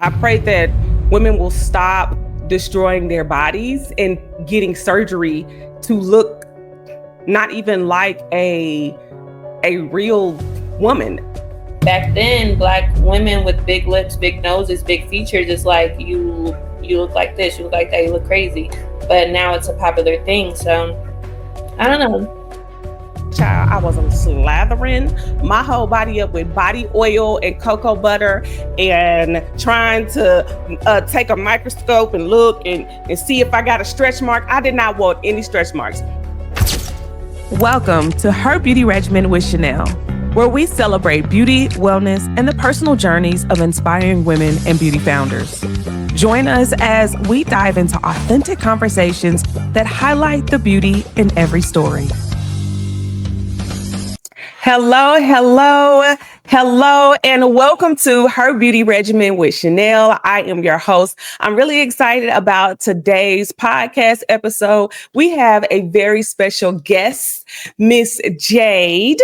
I pray that women will stop destroying their bodies and getting surgery to look not even like a real woman. Back then, Black women with big lips, big noses, big features, is like, you look like this, you look like that, you look crazy. But now it's a popular thing, so I don't know. Child, I was slathering my whole body up with body oil and cocoa butter and trying to take a microscope and look and see if I got a stretch mark. I did not want any stretch marks. Welcome to Her Beauty Regimen with Chanel, where we celebrate beauty, wellness, and the personal journeys of inspiring women and beauty founders. Join us as we dive into authentic conversations that highlight the beauty in every story. Hello, and welcome to Her Beauty Regimen with Chanel. I am your host. I'm really excited about today's podcast episode. We have a very special guest, Miss Jade.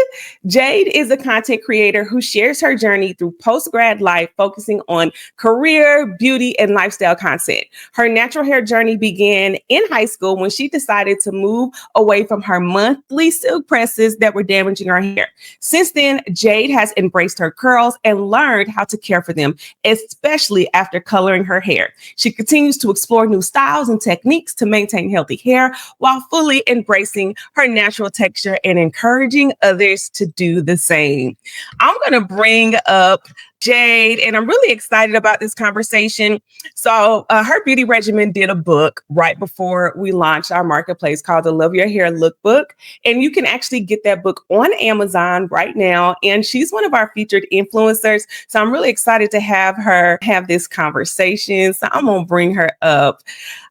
Jade is a content creator who shares her journey through post-grad life, focusing on career, beauty, and lifestyle content. Her natural hair journey began in high school when she decided to move away from her monthly silk presses that were damaging her hair. Since then, Jade has embraced her curls and learned how to care for them, especially after coloring her hair. She continues to explore new styles and techniques to maintain healthy hair while fully embracing her natural texture and encouraging others to do the same. I'm going to bring up Jade, and I'm really excited about this conversation. So Her Beauty Regimen did a book right before we launched our marketplace called the Love Your Hair Lookbook. And you can actually get that book on Amazon right now. And she's one of our featured influencers. So I'm really excited to have her have this conversation. So I'm going to bring her up.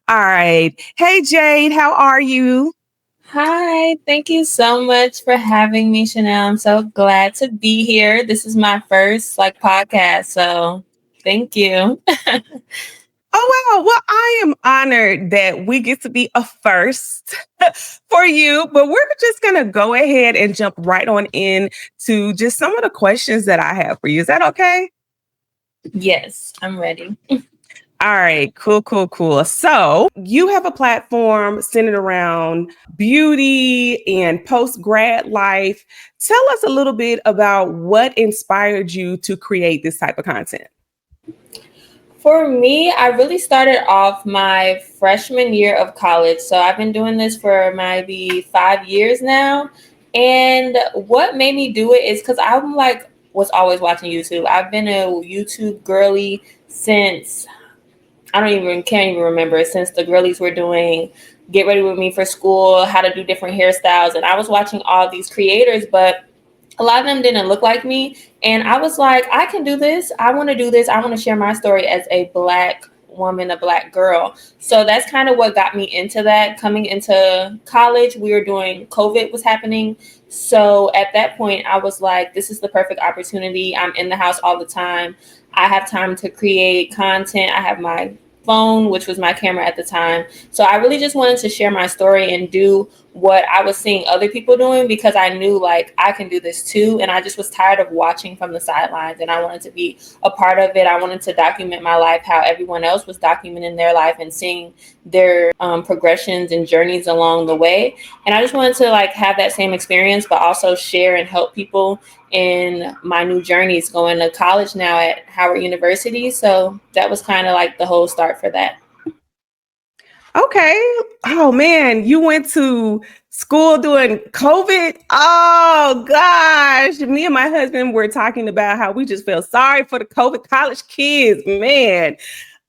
All right. Hey, Jade, how are you? Hi, thank you so much for having me, Chanel. I'm so glad to be here. This is my first podcast, so thank you. Oh, wow. Well, I am honored that we get to be a first for you, but we're just going to go ahead and jump right on in to just some of the questions that I have for you. Is that okay? Yes, I'm ready. All right, cool. So you have a platform centered around beauty and post-grad life. Tell us a little bit about what inspired you to create this type of content. For me, I really started off my freshman year of college. So I've been doing this for maybe 5 years now. And what made me do it is because was always watching YouTube. I've been a YouTube girly since can't even remember, since the girlies were doing Get Ready With Me for School, how to do different hairstyles. And I was watching all these creators, but a lot of them didn't look like me. And I was like, I can do this. I want to do this. I want to share my story as a Black woman, a Black girl. So that's kind of what got me into that. Coming into college, COVID was happening. So at that point, I was like, this is the perfect opportunity. I'm in the house all the time. I have time to create content. I have my phone, which was my camera at the time. So I really just wanted to share my story and do what I was seeing other people doing, because I knew I can do this too. And I just was tired of watching from the sidelines, and I wanted to be a part of it. I wanted to document my life, how everyone else was documenting their life and seeing their progressions and journeys along the way. And I just wanted to have that same experience, but also share and help people in my new journeys, going to college now at Howard University. So that was kind of the whole start for that. Okay. Oh man, you went to school during COVID? Oh gosh. Me and my husband were talking about how we just felt sorry for the COVID college kids, man.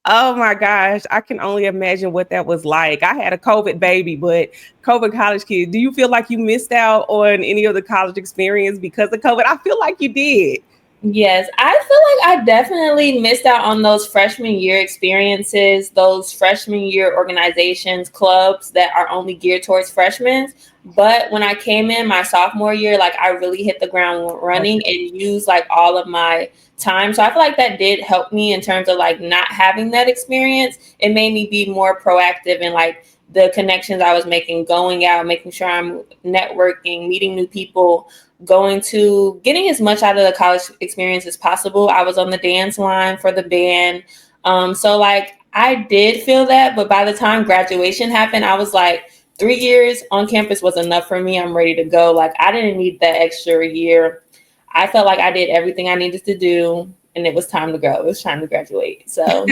Oh my gosh, I can only imagine what that was like. I had a COVID baby, but COVID college kids, do you feel like you missed out on any of the college experience because of COVID? I feel like you did. Yes, I feel like I definitely missed out on those freshman year experiences, those freshman year organizations, clubs that are only geared towards freshmen. But when I came in my sophomore year, I really hit the ground running and used all of my time. So I feel like that did help me in terms of not having that experience. It made me be more proactive in the connections I was making, going out, making sure I'm networking, meeting new people, getting as much out of the college experience as possible. I was on the dance line for the band. So like I did feel that, but by the time graduation happened, I was like, 3 years on campus was enough for me. I'm ready to go. Like I didn't need that extra year. I felt like I did everything I needed to do, and it was time to go. It was time to graduate. So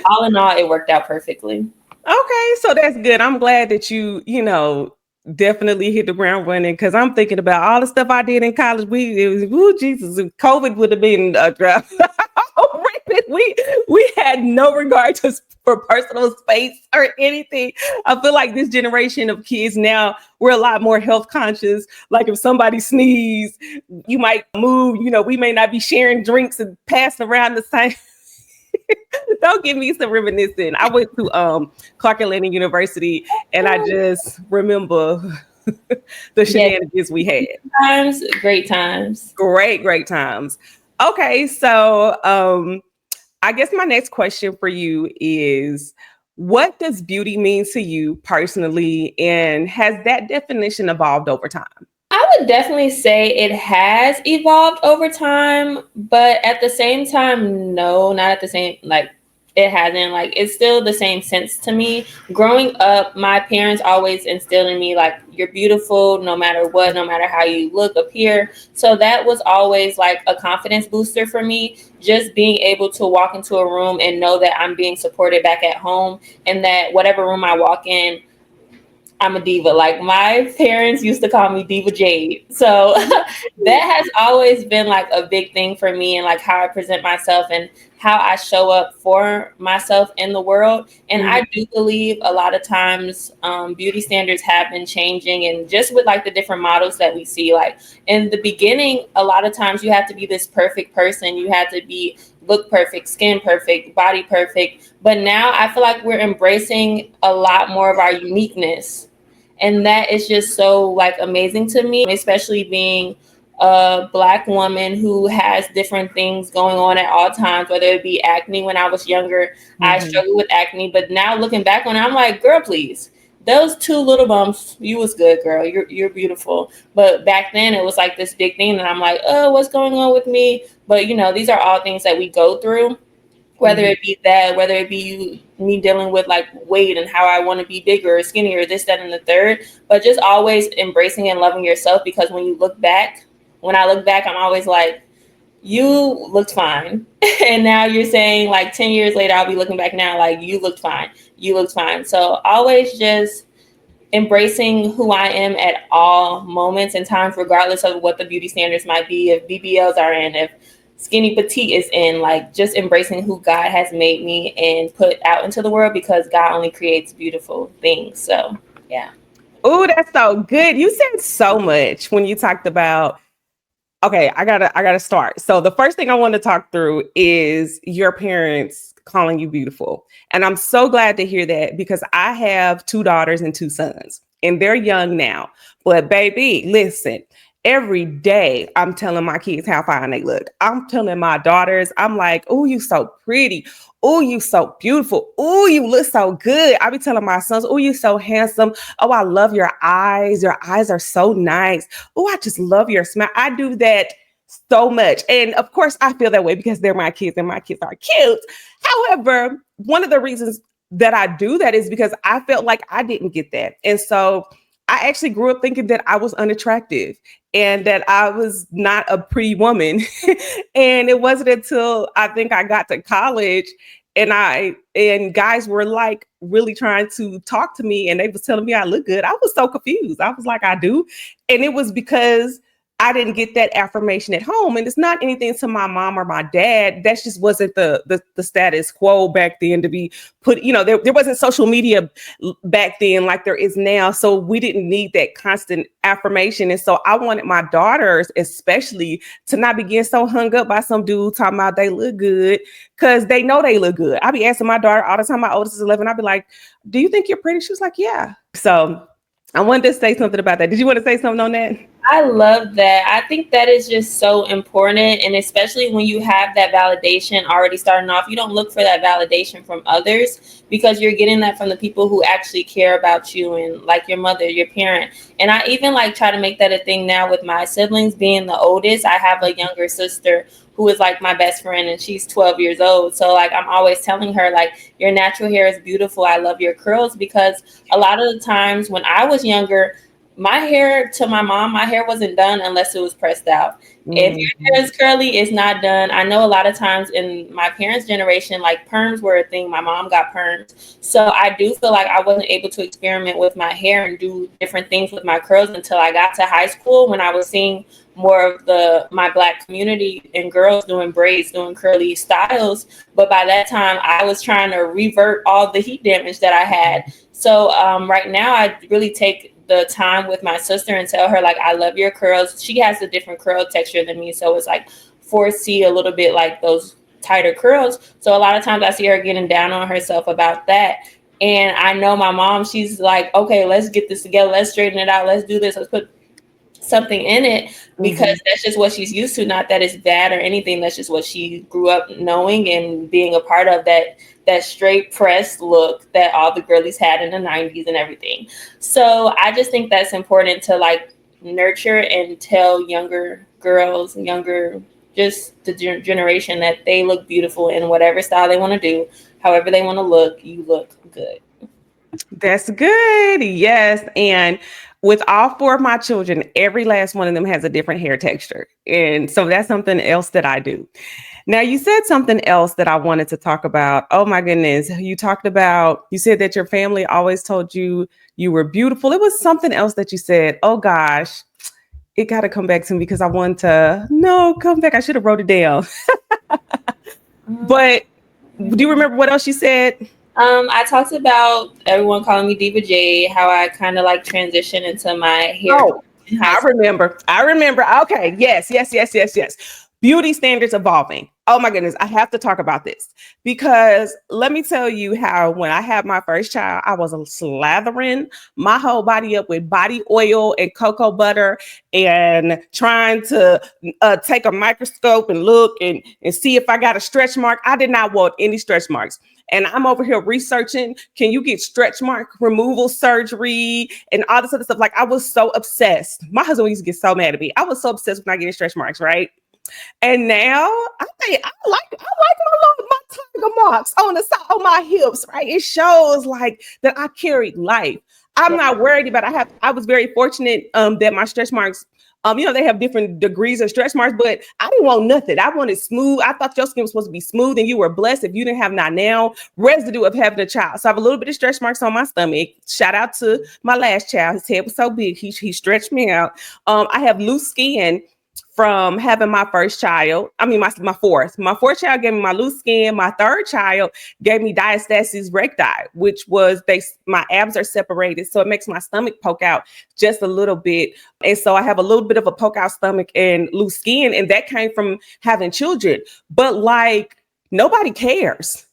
all in all, it worked out perfectly. Okay, so that's good. I'm glad that you definitely hit the ground running, because I'm thinking about all the stuff I did in college. Jesus, if COVID would have been a draft. we had no regard for personal space or anything. I feel like this generation of kids now, we're a lot more health conscious. Like if somebody sneezes, you might move. We may not be sharing drinks and passing around the same. Don't give me some reminiscing. I went to Clark Atlanta University, and I just remember the Yeah, shenanigans we had. times, great times. Great times. Okay, so I guess my next question for you is, what does beauty mean to you personally, and has that definition evolved over time? I would definitely say it has evolved over time, but at the same time, no, not at the same, like it hasn't. Like it's still the same sense to me. Growing up, my parents always instilled in me like you're beautiful no matter what, no matter how you look, appear. So that was always like a confidence booster for me. Just being able to walk into a room and know that I'm being supported back at home, and that whatever room I walk in, I'm a diva. Like my parents used to call me Diva Jade. So that has always been like a big thing for me, and like how I present myself and how I show up for myself in the world. And I do believe a lot of times beauty standards have been changing, and just with like the different models that we see, like in the beginning, a lot of times you have to be this perfect person. You have to be look perfect, skin perfect, body perfect. But now I feel like we're embracing a lot more of our uniqueness. And that is just so like amazing to me, especially being a Black woman who has different things going on at all times, whether it be acne. When I was younger, I struggled with acne, but now looking back on it, I'm like, girl, please, those two little bumps, you was good, girl. You're beautiful. But back then it was like this big thing that I'm like, oh, what's going on with me? But these are all things that we go through, whether it be that, whether it be me dealing with like weight and how I want to be bigger or skinnier, this, that, and the third. But just always embracing and loving yourself, because when I look back, I'm always like, you looked fine. And now you're saying like 10 years later, I'll be looking back now like you looked fine. You looked fine. So always just embracing who I am at all moments and times, regardless of what the beauty standards might be, if BBLs are in, if skinny petite is in, like just embracing who God has made me and put out into the world, because God only creates beautiful things. So yeah. Oh, that's so good. You said so much when you talked about. Okay, I gotta start. So the first thing I want to talk through is your parents calling you beautiful. And I'm so glad to hear that, because I have 2 daughters and 2 sons, and they're young now. But baby, listen, every day I'm telling my kids how fine they look. I'm telling my daughters, I'm like, oh, you so pretty. Oh, you so beautiful. Oh, you look so good. I be telling my sons, oh, you so handsome. Oh, I love your eyes. Your eyes are so nice. Oh, I just love your smile. I do that so much. And of course, I feel that way because they're my kids and my kids are cute. However, one of the reasons that I do that is because I felt like I didn't get that. And so I actually grew up thinking that I was unattractive and that I was not a pretty woman. And it wasn't until I think I got to college and guys were like really trying to talk to me, and they was telling me I look good. I was so confused. I was like, I do. And it was because I didn't get that affirmation at home. And it's not anything to my mom or my dad. That just wasn't the status quo back then to be put, there wasn't social media back then like there is now. So we didn't need that constant affirmation. And so I wanted my daughters especially to not be getting so hung up by some dude talking about they look good, because they know they look good. I be asking my daughter all the time, my oldest is 11, I'd be like, do you think you're pretty? She was like, yeah. So I wanted to say something about that. Did you want to say something on that? I love that. I think that is just so important. And especially when you have that validation already starting off, you don't look for that validation from others, because you're getting that from the people who actually care about you, and like your mother, your parent. And I even like try to make that a thing now with my siblings. Being the oldest, I have a younger sister who is like my best friend, and she's 12 years old. So like I'm always telling her like your natural hair is beautiful. I love your curls, because a lot of the times when I was younger, my hair, to my mom, my hair wasn't done unless it was pressed out. If your hair is curly, it's not done. I know a lot of times in my parents' generation, like perms were a thing. My mom got perms. So I do feel like I wasn't able to experiment with my hair and do different things with my curls until I got to high school, when I was seeing more of my Black community and girls doing braids, doing curly styles. But by that time, I was trying to revert all the heat damage that I had. So right now, I really take the time with my sister and tell her like, I love your curls. She has a different curl texture than me, so it's like 4C, a little bit like those tighter curls. So a lot of times I see her getting down on herself about that. And I know my mom, she's like, okay, let's get this together. Let's straighten it out. Let's do this. Let's put something in it, because that's just what she's used to. Not that it's bad or anything. That's just what she grew up knowing and being a part of, that straight pressed look that all the girlies had in the 90s and everything. So I just think that's important to like nurture and tell younger girls, just the generation, that they look beautiful in whatever style they want to do, however they want to look. You look good. That's good. Yes. And with all four of my children, every last one of them has a different hair texture. And so that's something else that I do. Now, you said something else that I wanted to talk about. Oh my goodness. You said that your family always told you you were beautiful. It was something else that you said. Oh gosh, it got to come back to me because I want to, no, come back. I should have wrote it down. But do you remember what else you said? I talked about everyone calling me Diva J, how I kind of like transitioned into my hair Oh, in high I school. remember. I remember. Okay. Yes, yes, yes, yes, yes. Beauty standards evolving. Oh my goodness. I have to talk about this because let me tell you how when I had my first child, I was slathering my whole body up with body oil and cocoa butter and trying to take a microscope and look and see if I got a stretch mark. I did not want any stretch marks. And I'm over here researching, can you get stretch mark removal surgery and all this other stuff? Like I was so obsessed. My husband used to get so mad at me. I was so obsessed with not getting stretch marks, right? And now I think my tiger marks on the side of my hips, right? It shows like that I carried life. I'm not worried about I was very fortunate that my stretch marks they have different degrees of stretch marks, but I didn't want nothing. I wanted smooth. I thought your skin was supposed to be smooth, and you were blessed if you didn't have not now residue of having a child. So I have a little bit of stretch marks on my stomach. Shout out to my last child. His head was so big, he stretched me out. I have loose skin from having my first child. I mean, my fourth. My fourth child gave me my loose skin. My third child gave me diastasis recti, which was my abs are separated, so it makes my stomach poke out just a little bit. And so I have a little bit of a poke out stomach and loose skin, and that came from having children. But like nobody cares.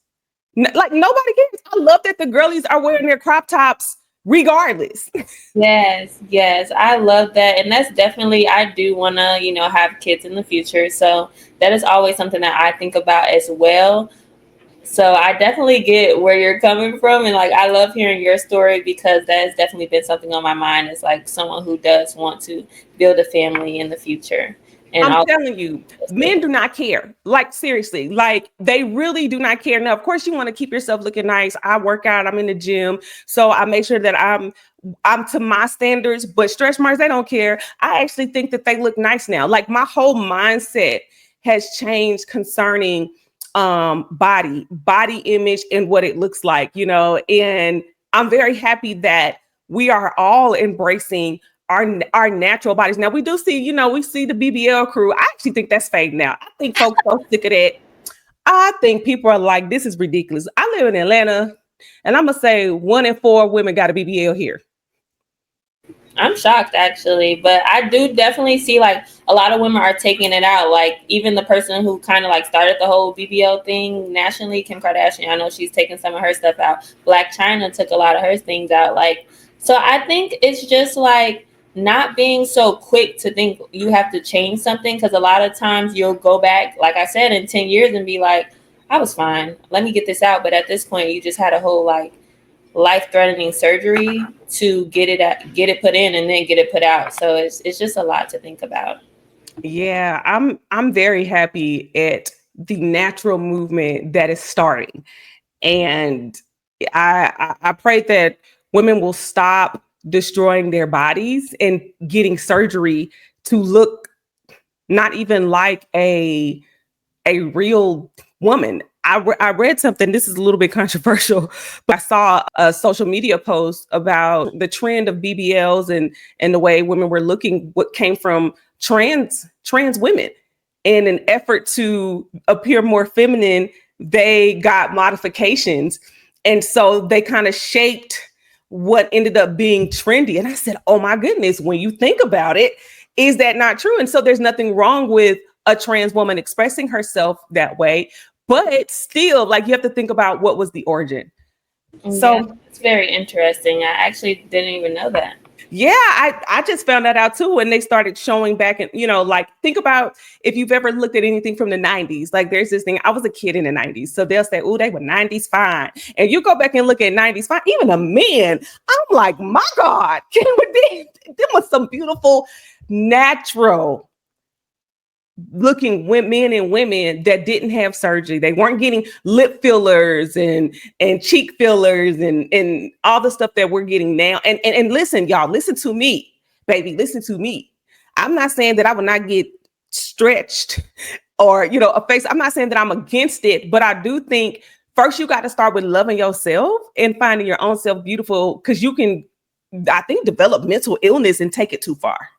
Like nobody cares. I love that the girlies are wearing their crop tops regardless. Yes, I love that. And that's definitely, I do want to, have kids in the future. So that is always something that I think about as well. So I definitely get where you're coming from. And like, I love hearing your story, because that has definitely been something on my mind, as like someone who does want to build a family in the future. And I'm telling you, men do not care. Like seriously, like they really do not care. Now, of course, you want to keep yourself looking nice. I work out. I'm in the gym, so I make sure that I'm to my standards. But stretch marks, they don't care. I actually think that they look nice now. Like my whole mindset has changed concerning body image and what it looks like. And I'm very happy that we are all embracing our natural bodies. Now we do see, we see the BBL crew. I actually think that's fake now. I think folks so sick of that. I think people are like, this is ridiculous. I live in Atlanta, and I'm gonna say 1 in 4 women got a BBL here. I'm shocked actually, but I do definitely see like a lot of women are taking it out. Like even the person who kind of like started the whole BBL thing nationally, Kim Kardashian, I know she's taking some of her stuff out. Black China took a lot of her things out. Like, so I think it's just like not being so quick to think you have to change something, because a lot of times you'll go back, like I said, in 10 years and be like, I was fine. Let me get this out. But at this point, you just had a whole like life-threatening surgery to get it put in and then get it put out. So it's just a lot to think about. Yeah, I'm very happy at the natural movement that is starting. And I pray that women will stop destroying their bodies and getting surgery to look not even like a real woman. I read something, this is a little bit controversial, but I saw a social media post about the trend of BBLs and the way women were looking, what came from trans women. In an effort to appear more feminine, they got modifications. And so they kind of shaped what ended up being trendy. And I said, oh my goodness, when you think about it, is that not true? And so there's nothing wrong with a trans woman expressing herself that way, but still, like, you have to think about what was the origin. Yeah, So it's very interesting. I actually didn't even know that. yeah, I just found that out too when they started showing back. And like, think about if you've ever looked at anything from the 90s. Like, there's this thing, I was a kid in the 90s, so they'll say, oh, they were 90s fine. And you go back and look at 90s fine, even a man, I'm like, my God, there was some beautiful natural looking men and women that didn't have surgery. They weren't getting lip fillers and cheek fillers and all the stuff that we're getting now. And listen, y'all, listen to me, baby, listen to me. I'm not saying that I would not get stretched or a face. I'm not saying that I'm against it, but I do think first you got to start with loving yourself and finding your own self beautiful, because you can, I think, develop mental illness and take it too far.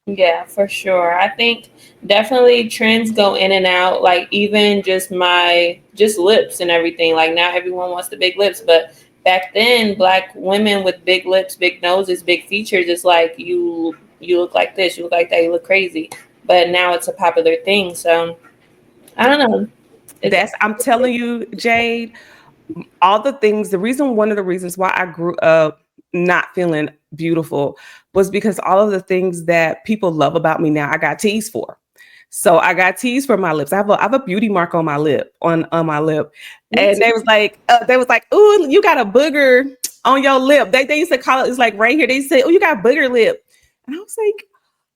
Yeah, for sure. I think definitely trends go in and out. Like even just lips and everything. Like now everyone wants the big lips, but back then black women with big lips, big noses, big features, it's like you look like this, you look like that, you look crazy. But now it's a popular thing. So I don't know. It's I'm telling you, Jade, all the things, one of the reasons why I grew up not feeling beautiful was because all of the things that people love about me now, I got teased for. So I got teased for my lips. I have a beauty mark on my lip, on my lip. me And too. they was like, "Ooh, you got a booger on your lip." They used to call it, it's like right here. They say, "Oh, you got a booger lip." And I was like,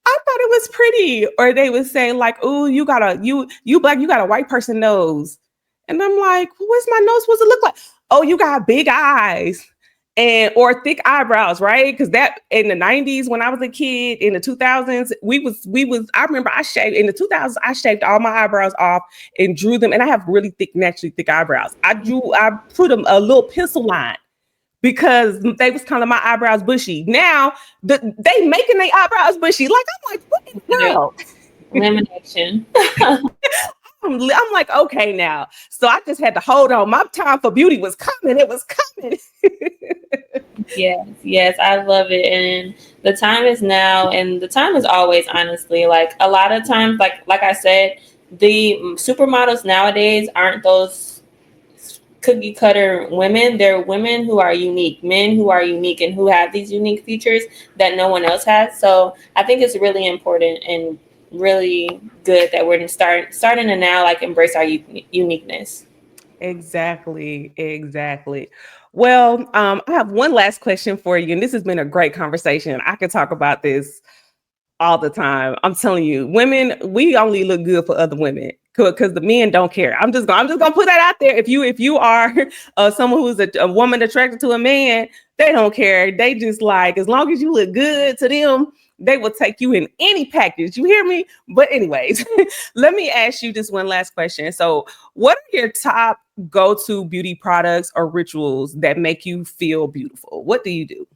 I thought it was pretty. Or they would say like, "Oh, you black, you got a white person nose." And I'm like, "What's my nose supposed to look like?" "Oh, you got big eyes." And or thick eyebrows, right? Because that in the 90s, when I was a kid, in the 2000s, we was I remember I shaved in the 2000s, I shaved all my eyebrows off and drew them. And I have really thick, naturally thick eyebrows. I put them a little pencil line because they was kind of my eyebrows bushy. Now they making their eyebrows bushy. Like, I'm like, what, Literally, girl? lamination. I'm like, okay now. So I just had to hold on. My time for beauty was coming. It was coming. Yes, yes, I love it. And the time is now, and the time is always, honestly. Like a lot of times, like I said, the supermodels nowadays aren't those cookie cutter women. They're women who are unique, men who are unique and who have these unique features that no one else has. So I think it's really important and really good that we're starting to now like embrace our uniqueness. Exactly. Exactly. Well, I have one last question for you, and this has been a great conversation. I could talk about this all the time. I'm telling you, women, we only look good for other women because the men don't care. I'm just gonna put that out there. If you are someone who's a woman attracted to a man, they don't care. They just like, as long as you look good to them, they will take you in any package. You hear me? But anyways, let me ask you just one last question. So, what are your top go-to beauty products or rituals that make you feel beautiful? What do you do?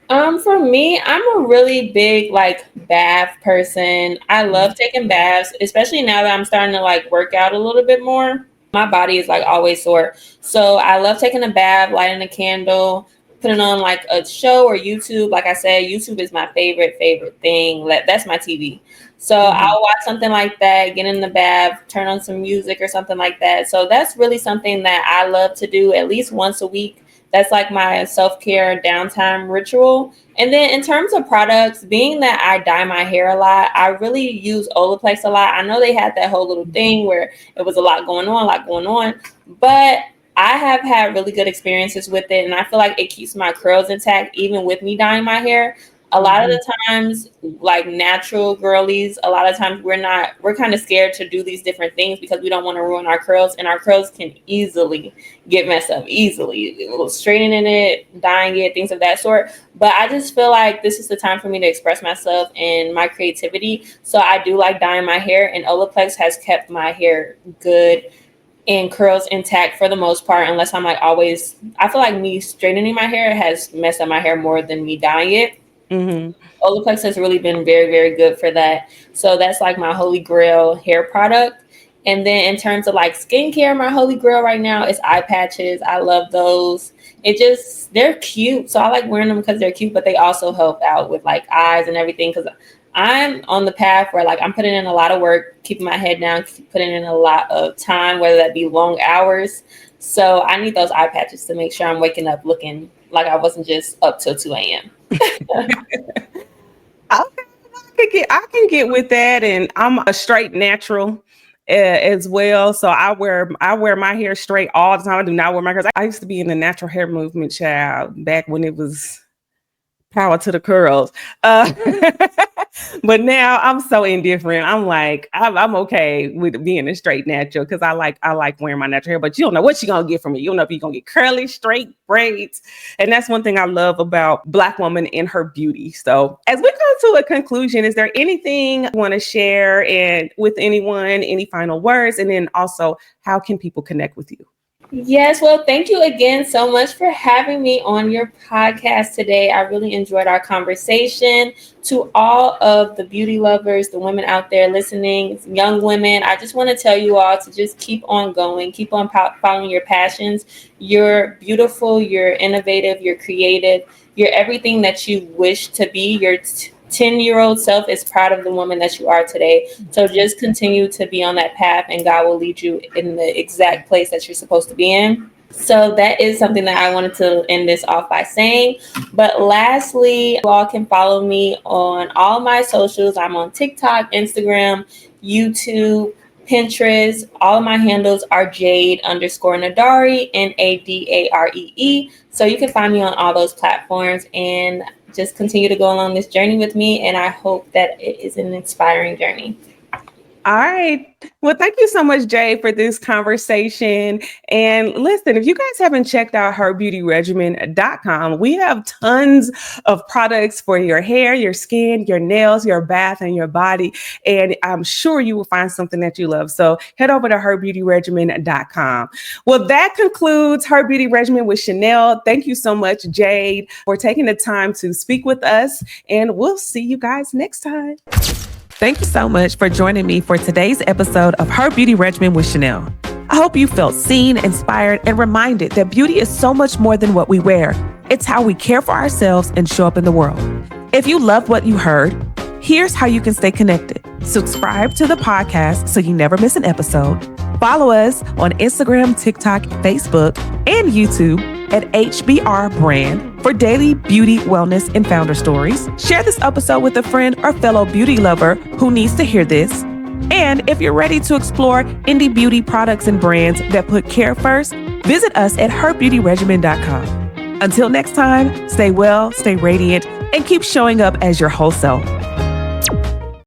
For me, I'm a really big like bath person. I love taking baths, especially now that I'm starting to like work out a little bit more. My body is like always sore. So I love taking a bath, lighting a candle, putting on like a show or YouTube. Like I said, YouTube is my favorite thing. That's my TV. So Mhm. I'll watch something like that, get in the bath, turn on some music or something like that. So that's really something that I love to do at least once a week. That's like my self-care downtime ritual. And then in terms of products, being that I dye my hair a lot, I really use Olaplex a lot. I know they had that whole little thing where it was a lot going on, but I have had really good experiences with it, and I feel like it keeps my curls intact even with me dyeing my hair. A lot of the times, like natural girlies, a lot of times we're kind of scared to do these different things because we don't want to ruin our curls, and our curls can easily get messed up, easily. Straightening it, dyeing it, things of that sort. But I just feel like this is the time for me to express myself and my creativity. So I do like dyeing my hair, and Olaplex has kept my hair good and curls intact for the most part, unless I'm like always, I feel like me straightening my hair has messed up my hair more than me dyeing it. Olaplex has really been very, very good for that. So that's like my holy grail hair product. And then in terms of like skincare, my holy grail right now is eye patches. I love those. They're cute. So I like wearing them because they're cute, but they also help out with like eyes and everything. Because I'm on the path where like I'm putting in a lot of work, keeping my head down, putting in a lot of time, whether that be long hours. So I need those eye patches to make sure I'm waking up looking like I wasn't just up till 2 a.m. Okay, I can get with that, and I'm a straight natural as well. So I wear my hair straight all the time. I do not wear my curls. I used to be in the natural hair movement, child, back when it was power to the curls. But now I'm so indifferent. I'm like, I'm okay with being a straight natural because I like wearing my natural hair, but you don't know what you're gonna get from it. You don't know if you're gonna get curly, straight, braids. And that's one thing I love about Black woman in her beauty. So as we come to a conclusion, is there anything you want to share and with anyone, any final words? And then also, how can people connect with you? Yes, well, thank you again so much for having me on your podcast today. I really enjoyed our conversation. To all of the beauty lovers, the women out there listening, young women, I just want to tell you all to just keep on going, keep on following your passions. You're beautiful, you're innovative, you're creative, you're everything that you wish to be. Your 10-year-old self is proud of the woman that you are today. So just continue to be on that path, and God will lead you in the exact place that you're supposed to be in. So that is something that I wanted to end this off by saying. But lastly, you all can follow me on all my socials. I'm on TikTok, Instagram, YouTube, Pinterest. All of my handles are Jade_Nadari, Nadaree. So you can find me on all those platforms and just continue to go along this journey with me. And I hope that it is an inspiring journey. All right. Well, thank you so much, Jay, for this conversation. And listen, if you guys haven't checked out herbeautyregimen.com, we have tons of products for your hair, your skin, your nails, your bath, and your body. And I'm sure you will find something that you love. So head over to herbeautyregimen.com. Well, that concludes Her Beauty Regimen with Chanel. Thank you so much, Jade, for taking the time to speak with us. And we'll see you guys next time. Thank you so much for joining me for today's episode of Her Beauty Regimen with Chanel. I hope you felt seen, inspired, and reminded that beauty is so much more than what we wear. It's how we care for ourselves and show up in the world. If you loved what you heard, here's how you can stay connected. Subscribe to the podcast so you never miss an episode. Follow us on Instagram, TikTok, Facebook, and YouTube at HBR Brand for daily beauty, wellness, and founder stories. Share this episode with a friend or fellow beauty lover who needs to hear this. And if you're ready to explore indie beauty products and brands that put care first, visit us at herbeautyregimen.com. Until next time, stay well, stay radiant, and keep showing up as your whole self.